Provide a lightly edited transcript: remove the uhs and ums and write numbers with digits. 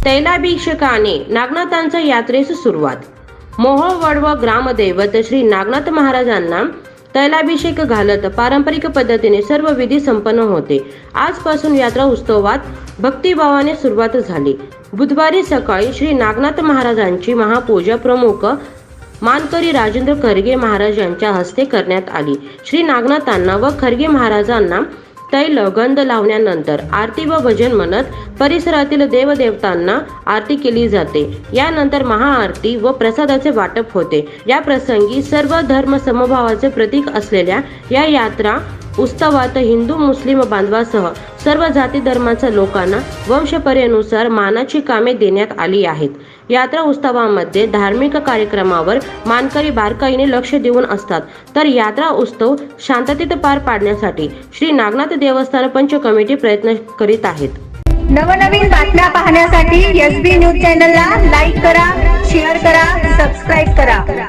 तैलाभिषेकाने नागनाथांच्या यात्रेस सुरुवात. मोहोळ वडव ग्रामदैवत श्री नागनाथ महाराजांना तैलाभिषेक घालत पारंपरिक पद्धतीने सर्व विधी संपन्न होते. आजपासून यात्रा उत्सवात भक्तिभावाने सुरुवात झाली. बुधवारी सकाळी श्री नागनाथ महाराजांची महापूजा प्रमुख मानकरी राजेंद्र खरगे महाराज यांच्या हस्ते करण्यात आली. श्री नागनाथांना व खरगे महाराजांना तैल गंध लावल्यानंतर आरती व भजन म्हणत परिसरातील देवदेवतांना आरती केली जाते. यानंतर महाआरती व प्रसादाचे वाटप होते. या प्रसंगी सर्व धर्म समभावाचे प्रतीक असलेल्या या यात्रा उत्सवात हिंदू मुस्लिम बांधवासह सर्व जाती धर्माच्या लोकांना वंशपरंपरेनुसार मानाची कामे देण्यात आली आहेत. यात्रा उत्सवामध्ये धार्मिक कार्यक्रमावर मानकरी बारकाईने लक्ष देऊन असतात, तर यात्रा उत्सव शांततेत पार पाडण्यासाठी श्री नागनाथ देवस्थान पंच कमिटी प्रयत्न करीत आहेत. नवनवीन बातम्या पाहण्यासाठी SB न्यूज चॅनलला लाईक करा, शेअर करा, सबस्क्राईब करा.